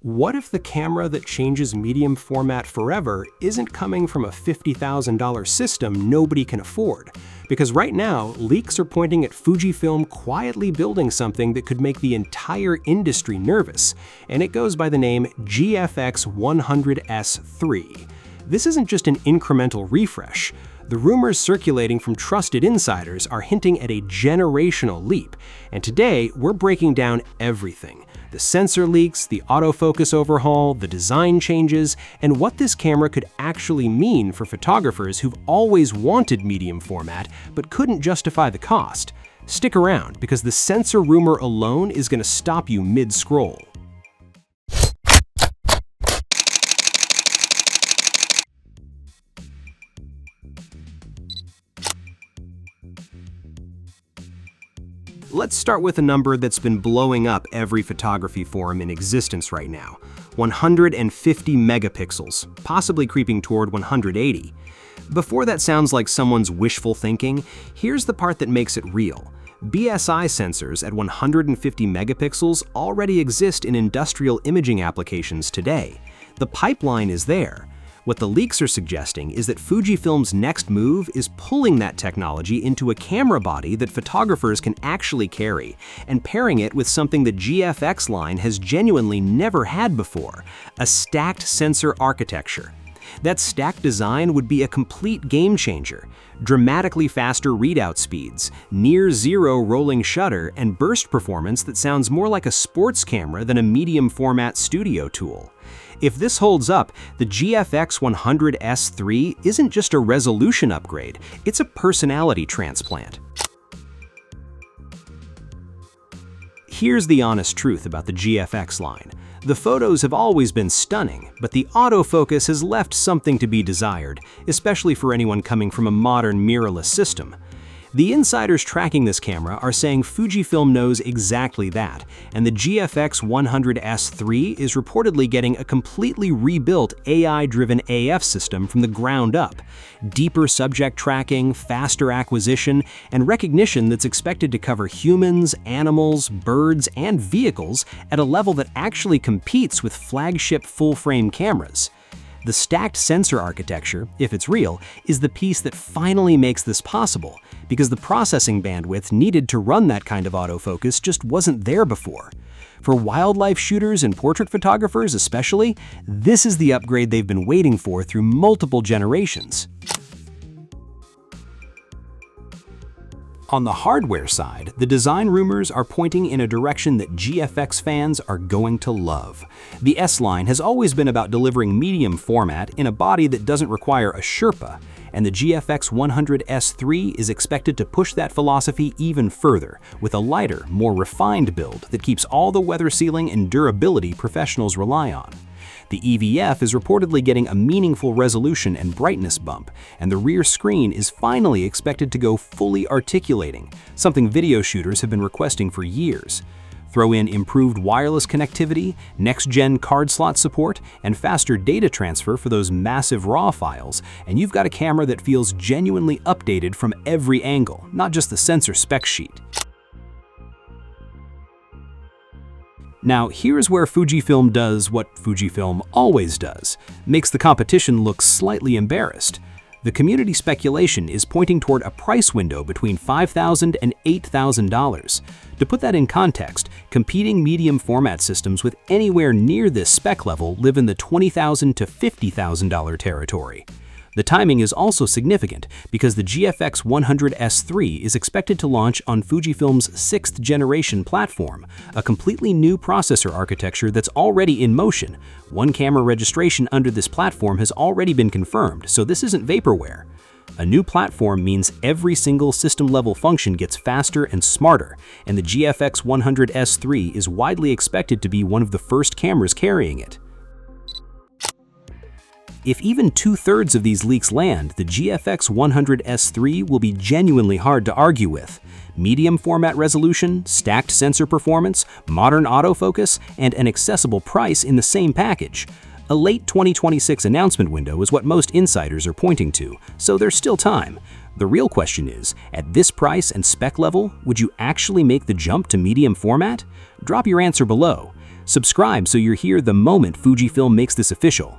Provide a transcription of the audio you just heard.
What if the camera that changes medium format forever isn't coming from a $50,000 system nobody can afford? Because right now, leaks are pointing at Fujifilm quietly building something that could make the entire industry nervous, and it goes by the name GFX100S III. This isn't just an incremental refresh. The rumors circulating from trusted insiders are hinting at a generational leap, and today we're breaking down everything. The sensor leaks, the autofocus overhaul, the design changes, and what this camera could actually mean for photographers who've always wanted medium format but couldn't justify the cost. Stick around, because the sensor rumor alone is going to stop you mid-scroll. Let's start with a number that's been blowing up every photography forum in existence right now: 150 megapixels, possibly creeping toward 180. Before that sounds like someone's wishful thinking, here's the part that makes it real. BSI sensors at 150 megapixels already exist in industrial imaging applications today. The pipeline is there. What the leaks are suggesting is that Fujifilm's next move is pulling that technology into a camera body that photographers can actually carry, and pairing it with something the GFX line has genuinely never had before: a stacked sensor architecture. That stacked design would be a complete game changer. Dramatically faster readout speeds, near-zero rolling shutter, and burst performance that sounds more like a sports camera than a medium-format studio tool. If this holds up, the GFX100S III isn't just a resolution upgrade, it's a personality transplant. Here's the honest truth about the GFX line. The photos have always been stunning, but the autofocus has left something to be desired, especially for anyone coming from a modern mirrorless system. The insiders tracking this camera are saying Fujifilm knows exactly that, and the GFX100S III is reportedly getting a completely rebuilt AI-driven AF system from the ground up. Deeper subject tracking, faster acquisition, and recognition that's expected to cover humans, animals, birds, and vehicles at a level that actually competes with flagship full-frame cameras. The stacked sensor architecture, if it's real, is the piece that finally makes this possible, because the processing bandwidth needed to run that kind of autofocus just wasn't there before. For wildlife shooters and portrait photographers especially, this is the upgrade they've been waiting for through multiple generations. On the hardware side, the design rumors are pointing in a direction that GFX fans are going to love. The S-line has always been about delivering medium format in a body that doesn't require a Sherpa, and the GFX100S III is expected to push that philosophy even further, with a lighter, more refined build that keeps all the weather sealing and durability professionals rely on. The EVF is reportedly getting a meaningful resolution and brightness bump, and the rear screen is finally expected to go fully articulating, something video shooters have been requesting for years. Throw in improved wireless connectivity, next-gen card slot support, and faster data transfer for those massive RAW files, and you've got a camera that feels genuinely updated from every angle, not just the sensor spec sheet. Now, here's where Fujifilm does what Fujifilm always does: makes the competition look slightly embarrassed. The community speculation is pointing toward a price window between $5,000 and $8,000. To put that in context, competing medium format systems with anywhere near this spec level live in the $20,000 to $50,000 territory. The timing is also significant because the GFX100S III is expected to launch on Fujifilm's 6th generation platform, a completely new processor architecture that's already in motion. One camera registration under this platform has already been confirmed, so this isn't vaporware. A new platform means every single system-level function gets faster and smarter, and the GFX100S III is widely expected to be one of the first cameras carrying it. If even 2/3 of these leaks land, the GFX100S III will be genuinely hard to argue with. Medium format resolution, stacked sensor performance, modern autofocus, and an accessible price in the same package. A late 2026 announcement window is what most insiders are pointing to, so there's still time. The real question is, at this price and spec level, would you actually make the jump to medium format? Drop your answer below. Subscribe so you're here the moment Fujifilm makes this official.